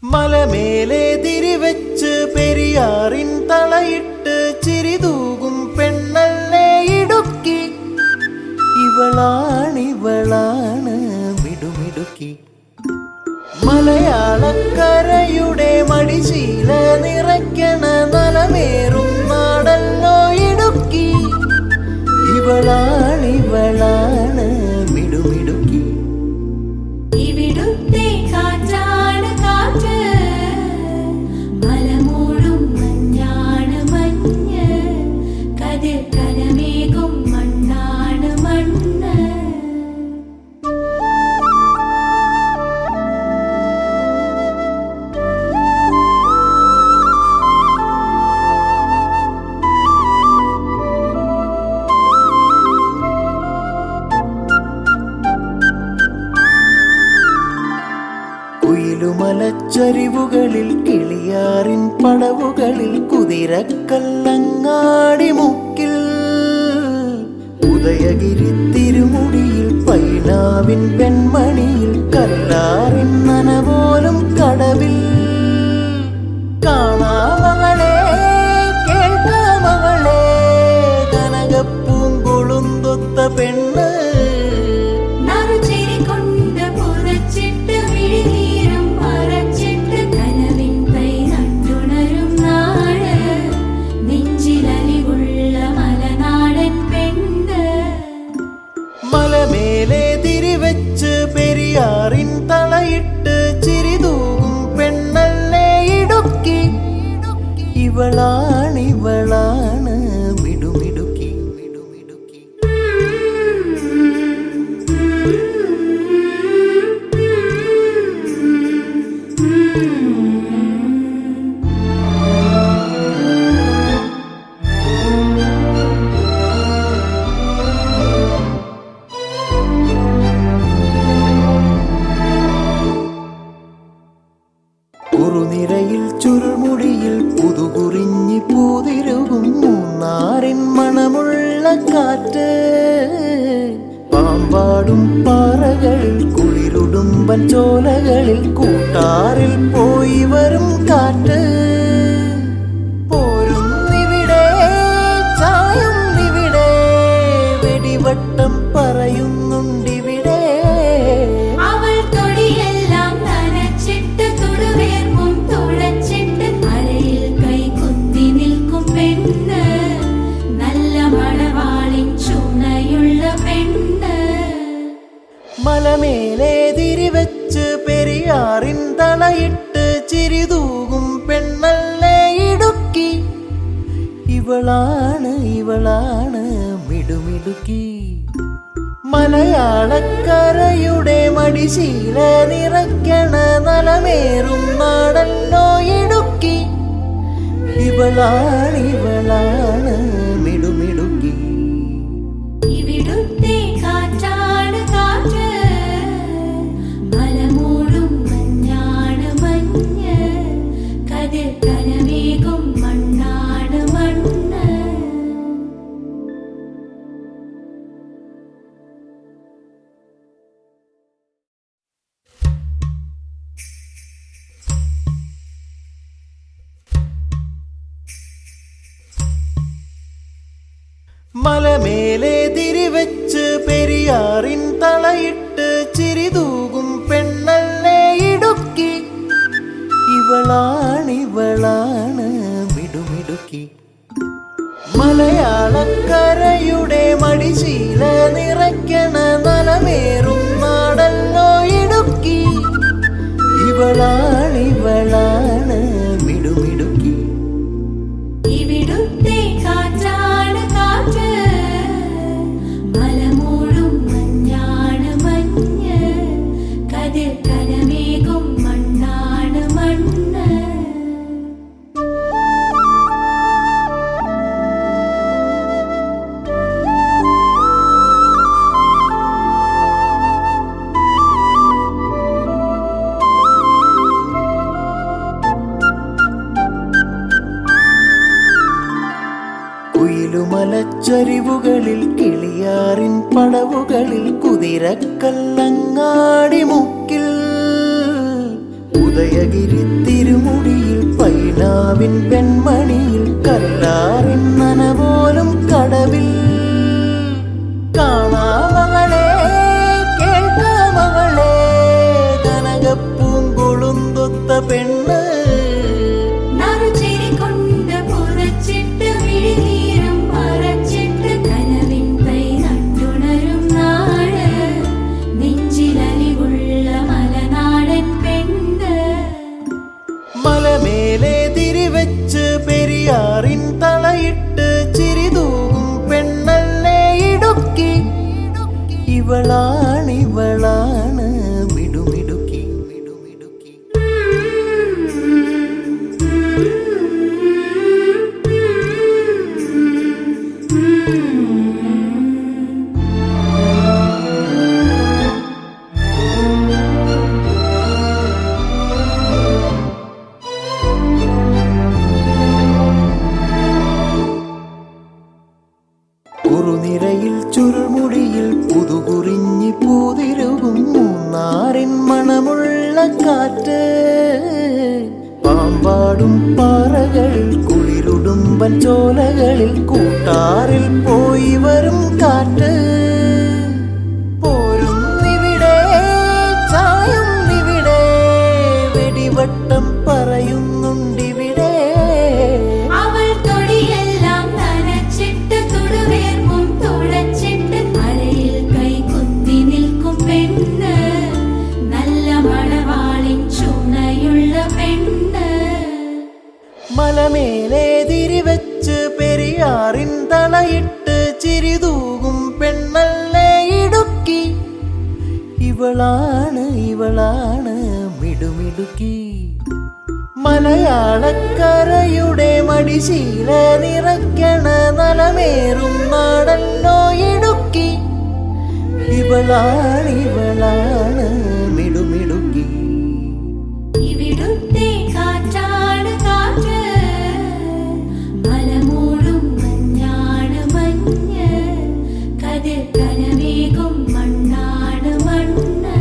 മലമേലെ തിരിവെച്ച് പെരിയാറിൻ തളയിട്ട് ചിരിതൂകും പെണ്ണല്ലേ ഇടുക്കി. ഇവളാണ് മിടുമിടുക്കി. മലയാളക്കരയുടെ മടിശീല നിറയ്ക്കണ നലമേറും നാടല്ലോ ഇടുക്കി. ഇവളാണ് മിടുമിടുക്കി. ഇവിടുത്തെ കാറ്റാണ് കാറ്റ്, മലമൂടും മഞ്ഞാണ് മഞ്ഞ്, കതിർ കനമേകും മണ്ണാണ് മണ്ണ്. കുയിലുമലച്ചരിവുകളിൽ കിളിയാറിൻ പടവുകളിൽ കുതിരക്കല്ലങ്ങാടി മുക്കിൽ ഉദയഗിരി തിരുമുടിയിൽ പൈനാവിൻ പെൺമണിയിൽ കല്ലാറിൻ നനപോലും കടവിൽ. കാണാമകളെ കേൾക്കാമകളെ കനകപ്പൂങ്കൊളുന്തൊത്ത പെണ്ണ്. മലമേലെ തിരിവെച്ച് പെരിയാറിൻ തളയിട്ട് ചിരിതൂകും പെണ്ണല്ലേ ഇടുക്കി. ഇവളാണ് മിടുമിടുക്കി. കുറുനിരയിൽ ചുരുൾമുടിയിൽ പുതുകുറിഞ്ഞി പൂതിരുകും മൂന്നാറിൻ മണമുള്ള കാറ്റ്. പാമ്പാടും പാറകളിൽ കുളിരുടുമ്പൻ ചോലകളിൽ കൂട്ടാറിൽ പോയി വരും കാറ്റ്. പോരുന്നിവിടെ ചായുന്നിവിടെ വെടിവട്ടം പറയുന്നുണ്ടിവിടെ. മലമേലെ തിരിവെച്ച് പെരിയാറിൻ തളയിട്ട് ചിരിതൂകും പെണ്ണല്ലേ ഇടുക്കി. ഇവളാണ് മിടുമിടുക്കി. മലയാളക്കരയുടെ മടിശീല നിറയ്ക്കണ നലമേറും നാടല്ലോ ഇടുക്കി. ഇവളാണ് മിടുമിടുക്കി. ഇവിടുത്തെ കാറ്റാണ് കാറ്റ്, മലമൂടും മഞ്ഞാണ് മഞ്ഞ്, കതിർ കനമേകും മണ്ണാണ് മണ്ണ്. മലമേലെ തിരിവെച്ച് പെരിയാറിൻ തളയിട്ട് ചിരിതൂകും പെണ്ണല്ലേ ഇടുക്കി. ഇവളാണ് മിടുമിടുക്കി. മലയാളക്കരയുടെ മടിശീല നിറയ്ക്കണ നലമേറും നാടല്ലോ ഇടുക്കി. ഇവളാണ് മിടുമിടുക്കി. ഇവിടുത്തെ കാറ്റാണ് കാറ്റ്, മലമൂടും മഞ്ഞാണ് മഞ്ഞ്, കതിർ കനമേകും മണ്ണാണ് മണ്ണ്. കുയിലുമലച്ചരിവുകളിൽ കിളിയാറിൻ പടവുകളിൽ കുതിരക്കല്ലങ്ങാടി മുക്കിൽ ഉദയഗിരി തിരുമുടിയിൽ പൈനാവിൻ പെൺമണിയിൽ കല്ലാറിൻ നനപോലും കടവിൽ കാണാമകളെ കേൾക്കാമകളെ കനകപ്പൂങ്കൊളുന്തൊത്ത പെണ്ണ് നറുചിരി കൊണ്ട് പുറച്ചിട്ട് വിഴിനീരും മറച്ചിട്ട് കനവിൻ തൈ നട്ടുണരും നാട് നെഞ്ചിലലിവുള്ള മലനാടൻ പെണ്ണ് മലമേലെ തിരിവെച്ച് പെരിയാറിൻ തളയിട്ട് ചിരിതൂകും പെണ്ണല്ലേ ഇടുക്കി ഇവളാണ് മിടുമിടുക്കി മിടുമിടുക്കി കുറുനിരയിൽ ചുരുൾമുടിയിൽ പുതുകുറിഞ്ഞി പൂതിരുകും മൂന്നാറിൻ മണമുള്ള കാറ്റ് പാമ്പാടും പാറകളിൽ കുളിരുടുമ്പൻ ചോലകളിൽ കൂട്ടാറിൽ പോയി വരും കാറ്റ് പോരുന്നിവിടെ ചായുന്നിവിടെ വെടിവട്ടം പറയുന്നുണ്ടിവിടെ അവൾ തൊടിയെല്ലാം നനച്ചിട്ട് തുടുവേർപ്പും തുളച്ചിട്ട് അരയിൽ കൈ കുത്തി നിൽക്കും പെണ്ണ് നല്ല മണവാളിൻ ചുണയുള്ള പെണ്ണ് മലമേലെ തിരിവെച്ച് പെരിയാറിൻ തളയിട്ട് ചിരിതൂകും പെണ്ണല്ലേ ഇടുക്കി ഇവളാണ് മിടുമിടുക്കി മലയാളക്കരയുടെ മടിശീല നിറയ്ക്കണ നലമേറും നാടല്ലോ ഇടുക്കി ഇവളാണ് മിടുമിടുക്കി ഇവിടുത്തെ കാറ്റാണ് കാറ്റ് മലമൂടും മഞ്ഞാണ് മഞ്ഞ് കതിർ കനമേകും മണ്ണാണ് മണ്ണ്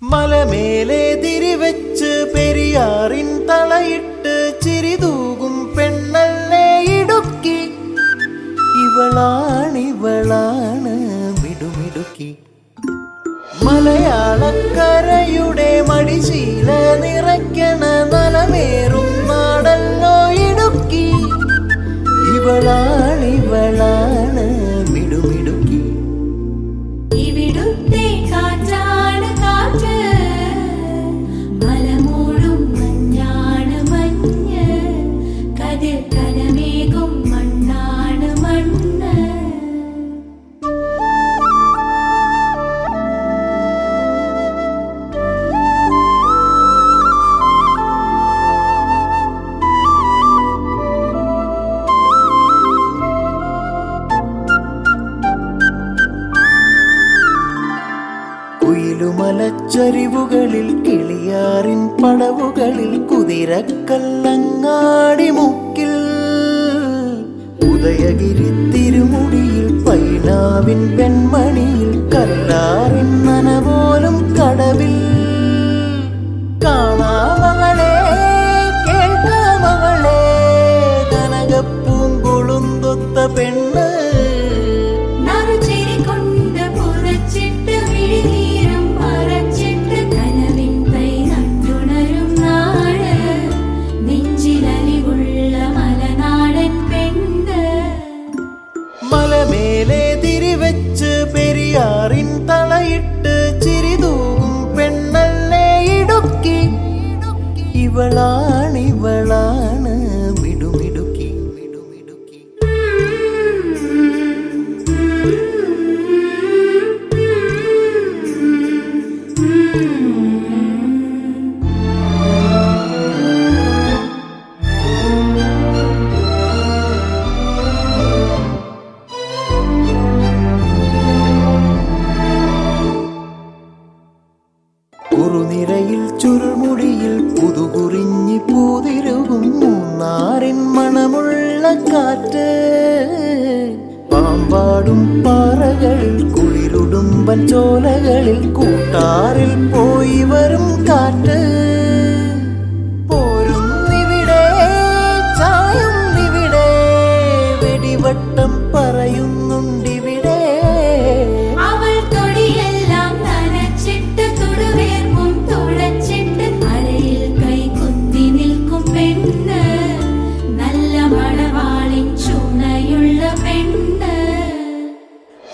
മലമേലെ തിരിവെച്ച് പെരിയാറിൻ തളയിട്ട് ചിരിതൂകും പെണ്ണല്ലേ ഇടുക്കി ഇവളാണ് മിടുമിടുക്കി മലയാളക്കരയുടെ മടിശീല നിറയ്ക്കണ നലമേറും നാടല്ലോ ഇടുക്കി ഇവളാണ് മിടുമിടുക്കി ഇവിടുത്തെ കാറ്റാണ് കാറ്റ് മലമൂടും മഞ്ഞാണ് മഞ്ഞ് കതിർ കനമേകും മണ്ണാണ് മണ്ണ് കുയിലുമലച്ചരിവുകളിൽ കിളിയാറിൻ പടവുകളിൽ കുതിരക്കല്ലങ്ങാടി മുക്കിൽ ഉദയഗിരി തിരുമുടിയിൽ പൈനാവിൻ പെൺമണിയിൽ കല്ലാറിൻ നനപോലും കടവിൽ കാണാമകളെ കേൾക്കാമകളെ കനകപ്പൂങ്കൊളുന്തൊത്ത പെണ്ണ് നറുചിരി കൊണ്ട് പുറച്ചിട്ട് വിഴിനീരും മറച്ചിട്ട് കനവിൻ തൈ നട്ടുണരും നാട് നെഞ്ചിലലിവുള്ള മലനാടൻ പെണ്ണ് മലമേലെ തിരിവെച്ച് പെരിയാറിൻ തളയിട്ട് ചിരിതൂകും പെണ്ണല്ലേ ഇടുക്കി ഇവളാണ് മിടുമിടുക്കി മിടുമിടുക്കി കാറ്റ് പാമ്പാടും പാറകളിൽ കുളിരുടുമ്പൻ ചോലകളിൽ കൂട്ടാറിൽ പോയി വരും കാറ്റ് പോരുന്നിവിടെ ചായുന്നിവിടെ വെടിവട്ടം പറയുന്നുണ്ടിവിടെ അവൾ തൊടിയെല്ലാം നനച്ചിട്ട് തുടുവേർപ്പും തുളച്ചിട്ട് അരയിൽ കൈ കുത്തി നിൽക്കും പെണ്ണ് നല്ല മണവാളിൻ ചുണയുള്ള പെണ്ണ്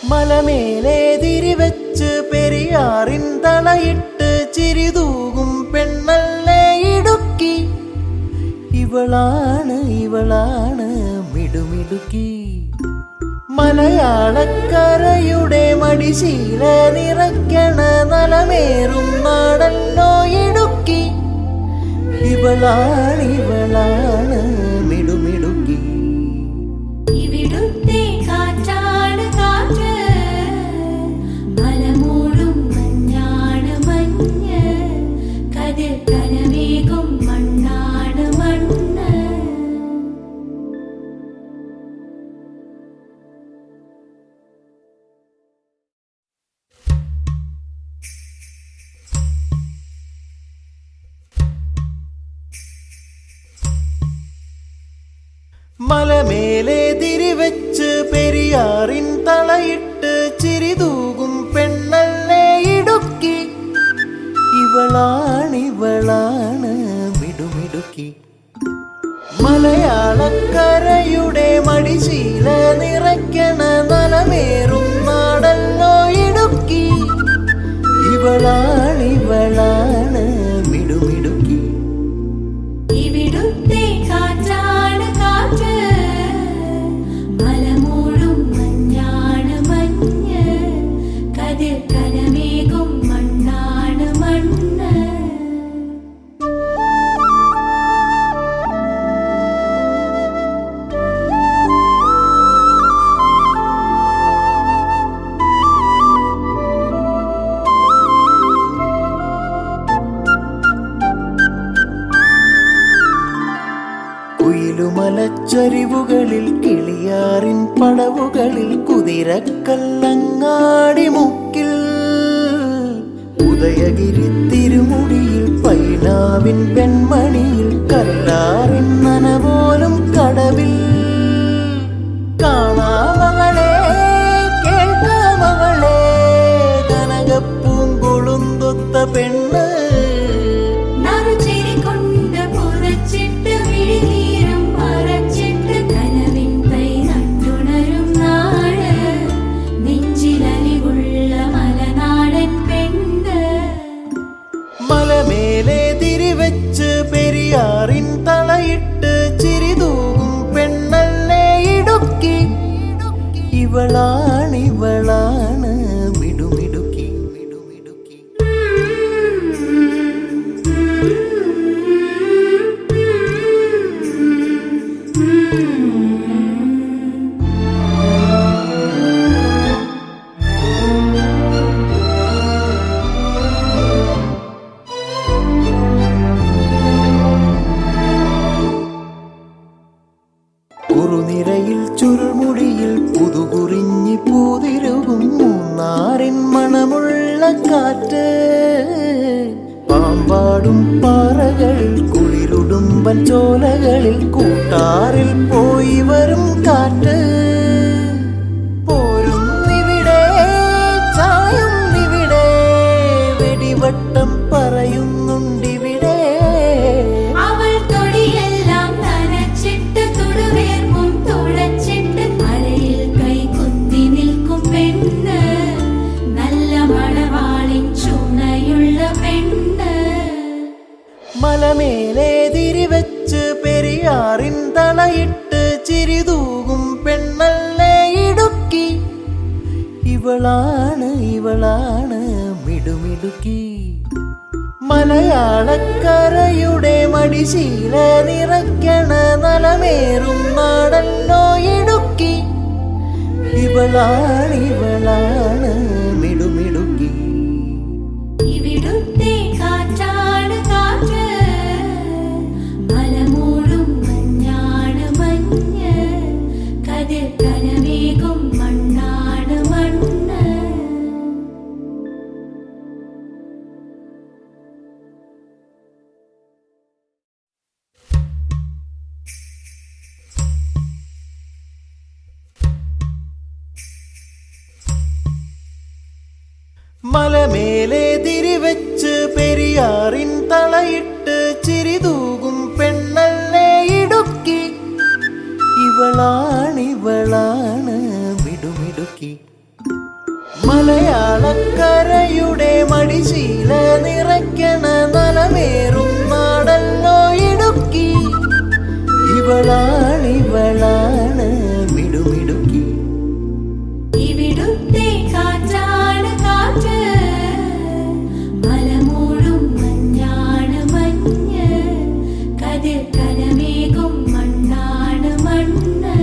മലമേലെ തിരിവെച്ച് പെരിയാറിൻ തളയിട്ട് ചിരിതൂകും പെണ്ണല്ലേ ഇടുക്കി ഇവളാണ് മിടുമിടുക്കി മലയാളക്കരയുടെ മടിശീല നിറയ്ക്കണ നലമേറും നാടല്ലോ ഇടുക്കി ഇവളാണ് മിടുമിടുക്കി ഇവിടുത്തെ കാറ്റാണ് കാറ്റ് മലമൂടും മഞ്ഞാണ് മഞ്ഞ് കതിർ കനമേകും മണ്ണാണ് മണ്ണ് മലമേലെ തിരിവെച്ച് പെരിയാറിൻ തളയിട്ട് ചിരിതൂകും പെണ്ണല്ലേ ഇടുക്കി ഇവളാണ് മിടുമിടുക്കി മലയാളക്കരയുടെ മടിശീല നിറയ്ക്കണ നലമേറും നാടല്ലോ ഇടുക്കി ഇവളാണ് മിടുമിടുക്കി ഇവിടുത്തെ കാറ്റാണ് കാറ്റ് മലമൂടും മഞ്ഞാണ് മഞ്ഞ് കതിർ കനമേകും മണ്ണാണ് മണ്ണ് കുയിലുമലച്ചരിവുകളിൽ കിളിയാറിൻ പടവുകളിൽ കുതിരക്കല്ലങ്ങാടി മുക്കിൽ ഉദയഗിരി തിരുമുടിയിൽ പൈനാവിൻ പെൺമണിയിൽ കല്ലാറിൻ നനപോലും കടവിൽ കാണാമകളെ കേൾക്കാമകളെ കനകപ്പൂങ്കൊളുന്തൊത്ത പെണ്ണ് നറുചിരി കൊണ്ട് പുറച്ചിട്ട് വിഴിനീരും മറച്ചിട്ട് കനവിൻ തൈ നട്ടുണരും നാട് നെഞ്ചിലലിവുള്ള മലനാടൻ പെണ്ണ് മലമേലെ തിരിവെച്ച് പെരിയാറിൻ തളയിട്ട് ചിരിതൂകും പെണ്ണല്ലേ ഇടുക്കി ഇവളാണ് മിടുമിടുക്കി മിടുമിടുക്കി കുറുനിരയിൽ ചുരുൾമുടിയിൽ പുതുകുറിഞ്ഞി പൂതിരുകും മൂന്നാറിൻ മണമുള്ള കാറ്റ് പാമ്പാടും പാറകളിൽ കുളിരുടുമ്പൻ ചോലകളിൽ കൂട്ടാറിൽ പോയി വരും കാറ്റ് പോരുന്നിവിടെ ചായുന്നിവിടെ വെടിവട്ടം പറയുന്നുണ്ടിവിടെ അവൾ തൊടിയെല്ലാം നനച്ചിട്ട് തുടുവേർപ്പും തുളച്ചിട്ട് അരയിൽ കൈ കുത്തി നിൽക്കും പെണ്ണ് നല്ല മണവാളിൻ ചുണയുള്ള പെണ്ണ് മലമേലെ തിരിവെച്ച് പെരിയാറിൻ തളയിട്ട് ചിരിതൂകും പെണ്ണല്ലേ ഇടുക്കി ഇവളാണ് മിടുമിടുക്കി മലയാളക്കരയുടെ മടിശീല നിറയ്ക്കണ നലമേറും നാടല്ലോ ഇടുക്കി ഇവളാണ് മിടുമിടുക്കി ഇവിടുത്തെ കാറ്റാണ് കാറ്റ് മലമൂടും മഞ്ഞാണ് മഞ്ഞ് മലമേലെ തിരിവെച്ച് പെരിയാറിൻ തളയിട്ട് ചിരിതൂകും പെണ്ണല്ലേ ഇടുക്കി. ഇവളാണ് മിടുമിടുക്കി. മലയാളക്കരയുടെ മടിശീല നിറയ്ക്കണ നലമേറും നാടല്ലോ ഇടുക്കി. ഇവളാണ് മിടുമിടുക്കി. ഇവിടുത്തെ കാറ്റാണ് കാറ്റ്, മലമൂടും മഞ്ഞാണ് മഞ്ഞ്, കതിർ കലമേകും മണ്ണാണ് മണ്ണ്.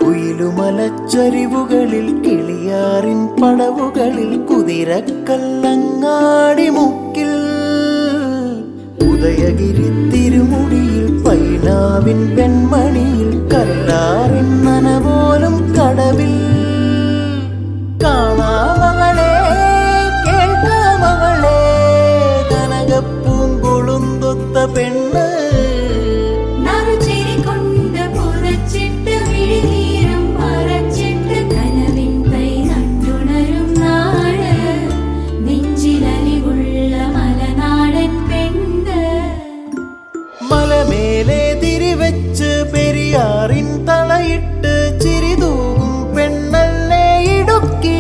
കുയിലുമലച്ചരിവുകളിൽ കിളിയാറിൻ പടവുകളിൽ കുതിരക്കല്ലങ്ങാടി മുക്കിൽ ഉദയഗിരി തിരുമുടിയിൽ പൈനാവിൻ പെൺമണിയിൽ കല്ലാറിൻ നനപോലും കടവിൽ കാണാമകളെ കേൾക്കാമകളെ കനകപ്പൂങ്കൊളുന്തൊത്ത പെണ്ണ്. നറുചിരി കൊണ്ട് പുറച്ചിട്ട് വിഴിനീരും മറച്ചിട്ട് കനവിൻ തൈ നട്ടുണരും നാട്, നെഞ്ചിലലിവുള്ള മലനാടൻ പെണ്ണ്. മലമേലെ തിരിവെച്ച് പെരിയാറിൻ തളയിട്ട് ചിരിതൂകും പെണ്ണല്ലേ ഇടുക്കി.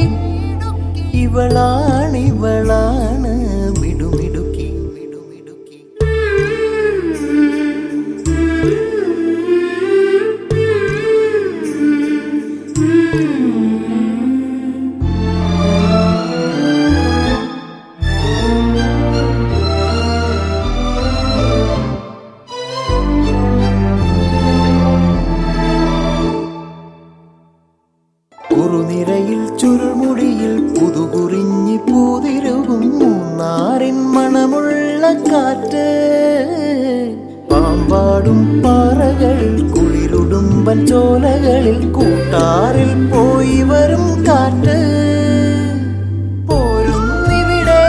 ഇവളാണ് മിടുമിടുക്കി. കുറുനിരയിൽ ചുരുൾമുടിയിൽ പുതുകുറിഞ്ഞി പൂതിരുകും മൂന്നാറിൻ മണമുള്ള കാറ്റ്, പാമ്പാടും പാറകളിൽ കുളിരുടുമ്പൻ ചോലകളിൽ കൂട്ടാറിൽ പോയി വരും കാറ്റ്. പോരുന്നിവിടെ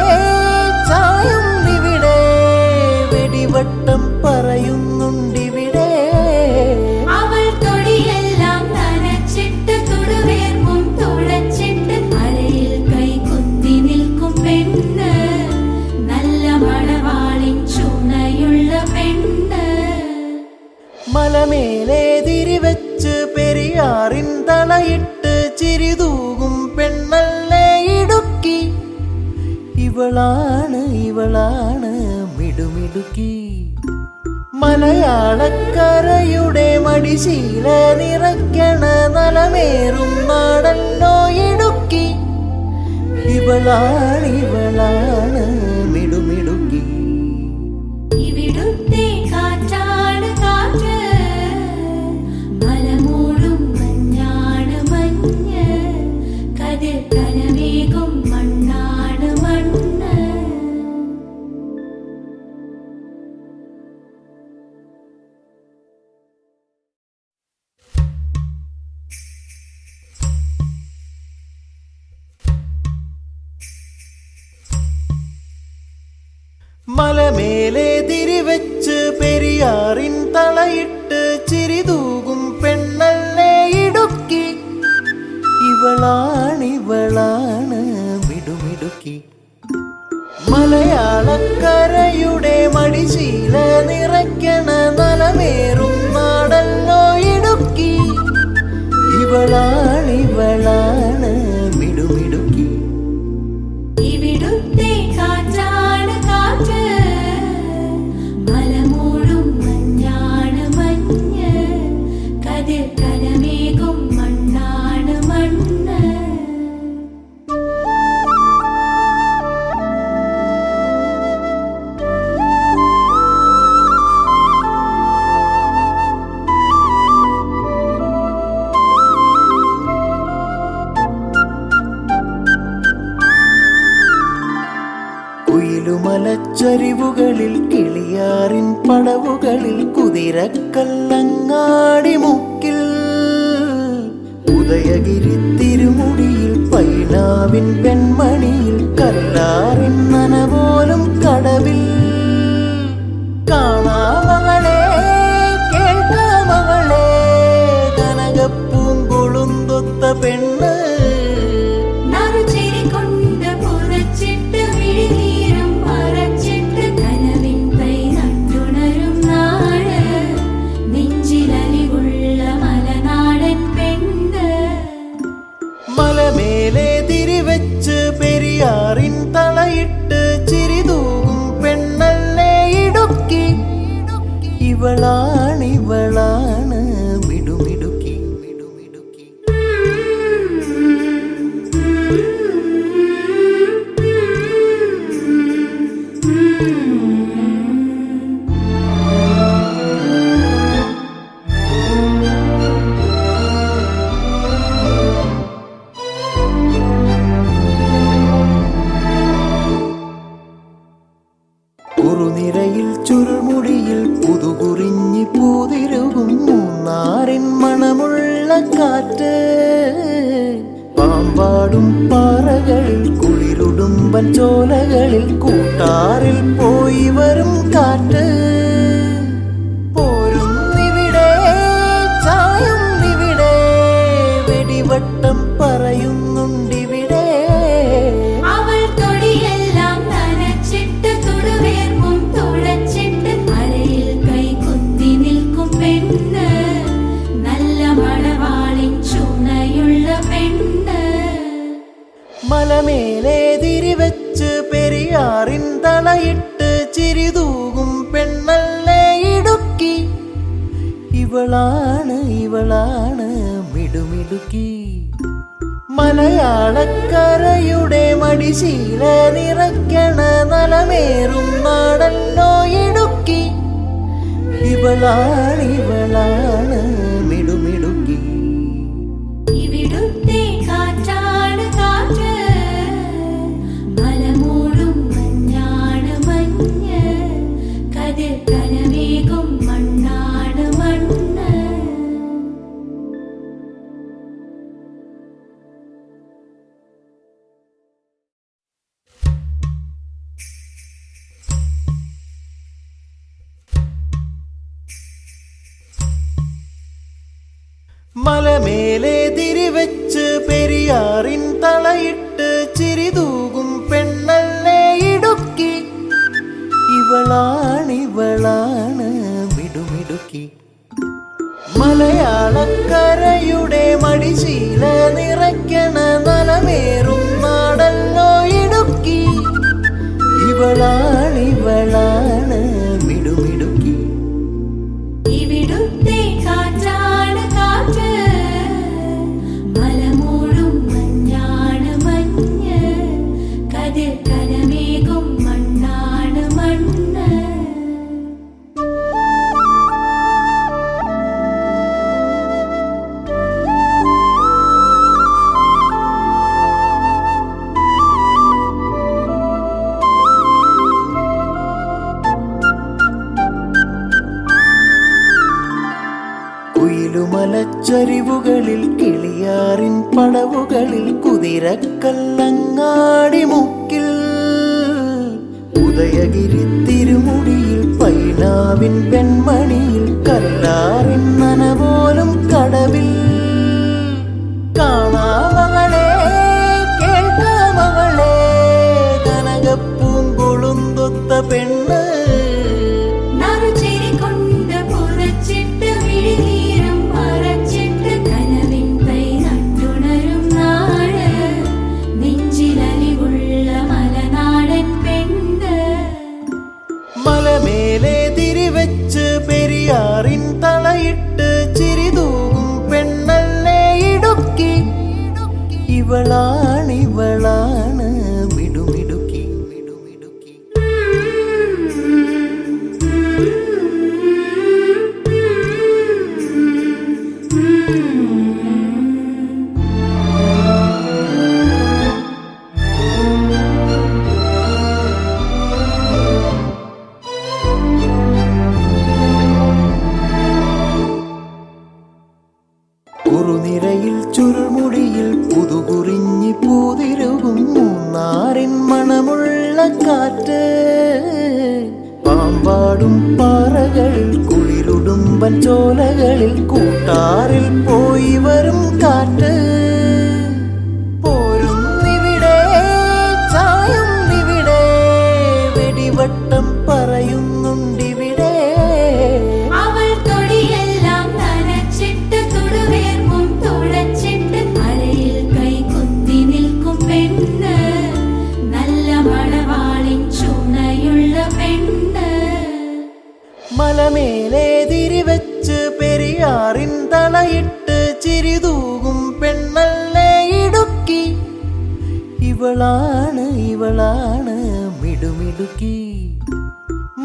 ചായുന്നിവിടെ വെടിവട്ടം പറയുന്നുണ്ടിവിടെ. അവൾ തൊടിയെല്ലാം നനച്ചിട്ട് തുടുവേർപ്പും തുളച്ചിട്ട് അരയിൽ കൈ കുത്തി നിൽക്കും പെണ്ണ്, നല്ല മണവാളിൻ ചുണയുള്ള പെണ്ണ്. മലമേലെ തിരിവെച്ച് പെരിയാറിൻ തളയിട്ട് ചിരിതൂകും പെണ്ണല്ലേ ഇടുക്കി. ഇവളാണ് മിടുമിടുക്കി. മലയാളക്കരയുടെ മടിശീല നിറയ്ക്കണ നലമേറും നാടല്ലോ ഇടുക്കി. ഇവളാണ് മിടുമിടുക്കി. ഇവിടുത്തെ കാറ്റാണ് കാറ്റ്, മലമൂടും മഞ്ഞാണ് മഞ്ഞ്, കതിർ കലമേകും മണ്ണാണ് മണ്ണ്. മലമേലെ തിരിവെച്ച് പെരിയാറിൻ തളയിട്ട് ചിരിതൂകും പെണ്ണല്ലേ ഇടുക്കി. ഇവളാണ് മിടുമിടുക്കി. മലയാളക്കരയുടെ മടിശീല നിറയ്ക്കണ നലമേറും നാടല്ലോ ഇടുക്കി. ഇവളാണ് മിടുമിടുക്കി. ഇവിടുത്തെ കാറ്റാണ് കാറ്റ്, മലമൂടും മഞ്ഞാണ് മഞ്ഞ്, കതിർ കലമേകും മണ്ണാണ് മണ്ണ്. കുയിലുമലച്ചരിവുകളിൽ കിളിയാറിൻ പടവുകളിൽ കുതിരക്കല്ലങ്ങാടി മുക്കിൽ ഉദയഗിരി തിരുമുടിയിൽ പൈനാവിൻ പെൺമണിയിൽ കല്ലാറിൻ നനപോലും കടവിൽ കാണാമകളെ കേൾക്കാമകളെ കനകപ്പൂങ്കൊളുന്തൊത്ത പെണ്ണ് നറുചിരി കൊണ്ട് പുറച്ചിട്ട് വിഴിനീരും മറച്ചിട്ട് കനവിൻ തൈ നട്ടുണരും നാട് നെഞ്ചിലലിവുള്ള മലനാടൻ പെണ്ണ് മലമേലെ തിരിവെച്ച് പെരിയാറിൻ തളയിട്ട് ചിരിതൂകും പെണ്ണല്ലേ ഇടുക്കി ഇവളാണ് മിടുമിടുക്കി മിടുമിടുക്കി കുറുനിരയിൽ ചുരുൾമുടിയിൽ പുതുകുറിഞ്ഞി പൂതിരുകും മൂന്നാറിൻ മണമുള്ള കാറ്റ് പാമ്പാടും പാറകളിൽ കുളിരുടുമ്പൻ ചോലകളിൽ കൂട്ടാറിൽ പോയി വരും കാറ്റ് പോരുന്നിവിടെ ചായുന്നിവിടെ വെടിവട്ടം പറയുന്നുണ്ടിവിടെ അവൾ തൊടിയെല്ലാം നനച്ചിട്ട് തുടുവേർപ്പും തുളച്ചിട്ട് അരയിൽ കൈ കുത്തി നിൽക്കും പെണ്ണ് നല്ല മണവാളിൻ ചുണയുള്ള പെണ്ണ് മലമേലെ തിരിവെച്ച് പെരിയാറിൻ തളയിട്ട് ചിരിതൂകും പെണ്ണല്ലേ ഇടുക്കി ഇവളാണ് മിടുമിടുക്കി മലയാളക്കരയുടെ മടിശീല നിറയ്ക്കണ നലമേറും നാടല്ലോ ഇടുക്കി ഇവളാണ് മിടുമിടുക്കി ഇവിടുത്തെ കാറ്റാണ് കാറ്റ് മലമൂടും മഞ്ഞാണ് മഞ്ഞ് കതിർ കനമേകും മണ്ണാണ് മണ്ണ് മലമേലെ തിരിവെച്ച് പെരിയാറിൻ തളയിട്ട് ചിരിതൂകും പെണ്ണല്ലേ ഇടുക്കി ഇവളാണ് മിടുമിടുക്കി മലയാളക്കരയുടെ മടിശീല നിറയ്ക്കണ നലമേറും നാടല്ലോ ഇടുക്കി ഇവളാണ് മിടുമിടുക്കി ഇവിടുത്തെ കാറ്റാണ് കാറ്റ് മലമൂടും മഞ്ഞാണ് മഞ്ഞ് കതിർ കനമേകും മണ്ണാണ് മണ്ണ് കുയിലുമലച്ചരിവുകളിൽ കിളിയാറിൻ പടവുകളിൽ കുതിരക്കല്ലങ്ങാടി മുക്കിൽ ഉദയഗിരി തിരുമുടിയിൽ പൈനാവിൻ പെൺമണിയിൽ കല്ലാറിൻ നനപോലും കടവിൽ കാണാമകളെ കേൾക്കാമകളെ കനകപ്പൂങ്കൊളുന്തൊത്ത പെണ്ണ് നറുചിരി കൊണ്ട് പുറച്ചിട്ട് വിഴിനീരും മറച്ചിട്ട് കനവിൻ തൈ നട്ടുണരും നാട് നെഞ്ചിലലിവുള്ള മലനാടൻ പെണ്ണ് മലമേലെ തിരിവെച്ച് പെരിയാറിൻ തളയിട്ട് ചിരിതൂകും പെണ്ണല്ലേ ഇടുക്കി ഇവളാണ് മിടുമിടുക്കി മിടുമിടുക്കി കുറുനിരയിൽ ചുരുൾമുടിയിൽ പുതുകുറിഞ്ഞി പൂതിരുകും മൂന്നാറിൻ മണമുള്ള കാറ്റ് പാമ്പാടും പാറകളിൽ കുളിരുടുമ്പൻ ചോലകളിൽ കൂട്ടാറിൽ പോയി വരും കാറ്റ് പോരുന്നിവിടെ ചായുന്നിവിടെ വെടിവട്ടം പറയുന്നുണ്ടിവിടെ അവൾ തൊടിയെല്ലാം നനച്ചിട്ട് തുടുവേർപ്പും തുളച്ചിട്ട് അരയിൽ കൈ കുത്തി നിൽക്കും പെണ്ണ് നല്ല മണവാളിൻ ചുണയുള്ള പെണ്ണ് മലമേലെ തിരിവെച്ച് പെരിയാറിൻ തളയിട്ട് ചിരിതൂകും പെണ്ണല്ലേ ഇടുക്കി ഇവളാണ് മിടുമിടുക്കി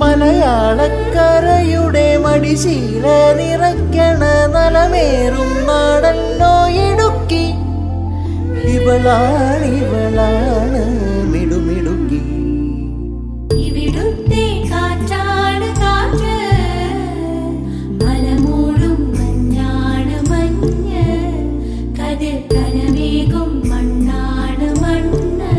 മലയാളക്കരയുടെ മടിശീല നിറയ്ക്കണ നലമേറും നാടല്ലോ ഇടുക്കി ഇവളാണ് മിടുമിടുക്കി ഇവിടുത്തെ കാറ്റാണ് കാറ്റ് മലമൂടും മഞ്ഞാണ് മഞ്ഞ് കതിർ കനമേകും മണ്ണാണ് മണ്ണ്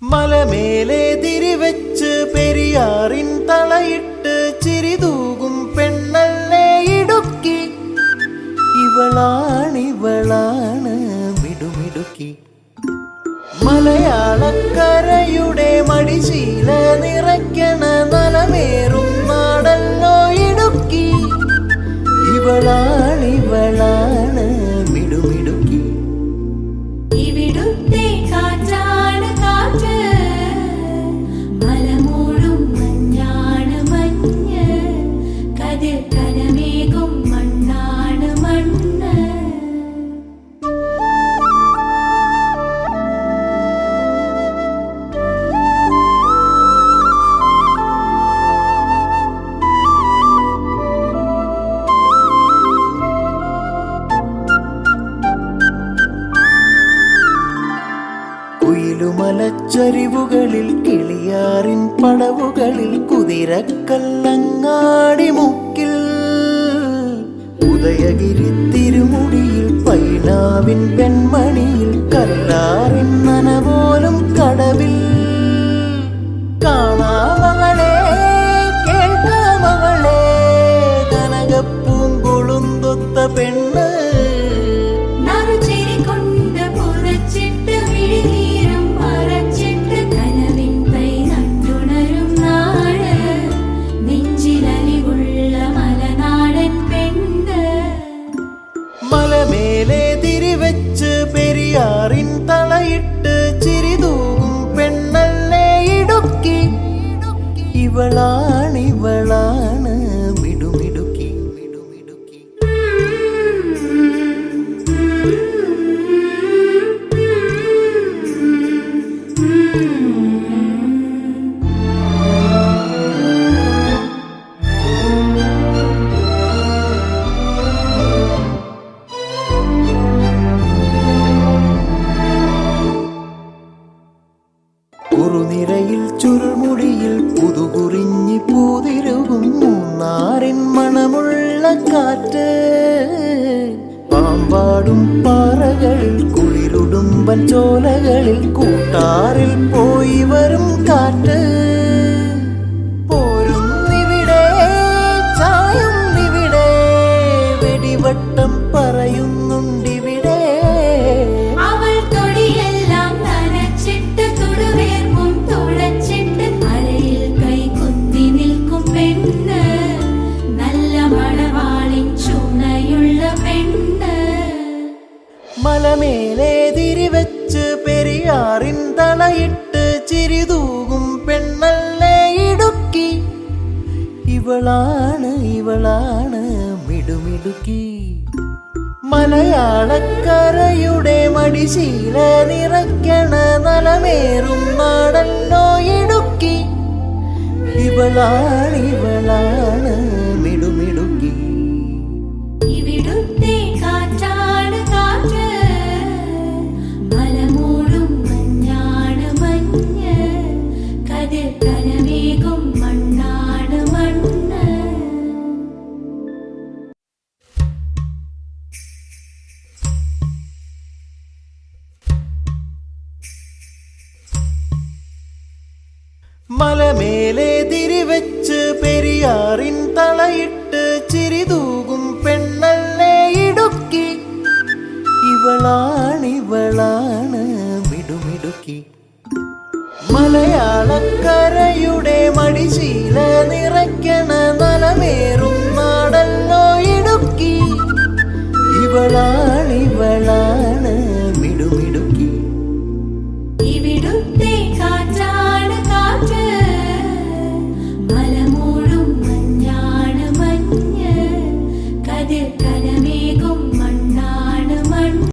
മലമേലെ തിരിവെച്ച് പെരിയാറിൻ തളയിട്ട് ചിരിതൂകും പെണ്ണല്ലേ ഇടുക്കി ഇവളാണ് മിടുമിടുക്കി മലയാളക്കരയുടെ മടിശീല നിറയ്ക്കണ നലമേറും നാടല്ലോ ഇടുക്കി ഇവളാണ് മിടുമിടുക്കി ഇവിടുത്തെ കാറ്റാണ് കാറ്റ് മലമൂടും മഞ്ഞാണ് മഞ്ഞ് കതിർ കനമേകും മണ്ണാണ് മണ്ണ് കുയിലുമലച്ചരിവുകളിൽ കിളിയാറിൻ പടവുകളിൽ കുതിരക്കല്ലങ്ങാടി മുക്കിൽ ഉദയഗിരി തിരുമുടിയിൽ പൈനാവിൻ പെൺമണിയിൽ കല്ലാറിൻ നനപോലും കടവിൽ കാണാമകളെ കേൾക്കാമകളെ കനകപ്പൂങ്കൊളുന്തൊത്ത പെണ്ണ് നറുചിരി കൊണ്ട് പുറച്ചിട്ട് വിഴിനീരും മറച്ചിട്ട് കനവിൻ തൈ നട്ടുണരും നാട് നെഞ്ചിലലിവുള്ള മലനാടൻ പെണ്ണ് മലമേലെ തിരിവെച്ച് പെരിയാറിൻ തളയിട്ട് ചിരിതൂകും പെണ്ണല്ലേ ഇടുക്കി ഇവളാണ് മിടുമിടുക്കി മിടുമിടുക്കി കുറുനിരയിൽ ചുരുൾമുടിയിൽ പുതുകുറിഞ്ഞി പൂതിരുകും മൂന്നാറിൻ മണമുള്ള കാറ്റ് പാമ്പാടും പാറകളിൽ കുളിരുടുമ്പൻ ചോലകളിൽ കൂട്ടാറിൽ പോയി വരും കാറ്റ് പോരുന്നിവിടെ ചായുന്നിവിടെ വെടിവട്ടം പറയുന്നുണ്ടിവിടെ അവൾ തൊടിയെല്ലാം നനച്ചിട്ട് തുടുവേർപ്പും തുളച്ചിട്ട് അരയിൽ കൈ കുത്തി നിൽക്കും പെണ്ണ് നല്ല മണവാളിൻ ചുണയുള്ള പെണ്ണ് മലമേലെ തിരിവെച്ച് പെരിയാറിൻ തളയിട്ട് ചിരിതൂകും പെണ്ണല്ലേ ഇടുക്കി ഇവളാണ് മിടുമിടുക്കി മലയാളക്കരയുടെ മടിശീല നിറയ്ക്കണ നലമേറും നാടല്ലോ ഇടുക്കി ഇവളാണ് മിടുമിടുക്കി ഇവിടുത്തെ മേലെ തിരിവെച്ച് പെരിയാറിൻ തളയിട്ട് ചിരിതൂകും പെണ്ണല്ലേ ഇടുക്കി. ഇവളാണ് മിടുമിടുക്കി. മലയാളക്കരയുടെ മടിശീല നിറയ്ക്കണ നലമേറും നാടല്ലോ ഇടുക്കി.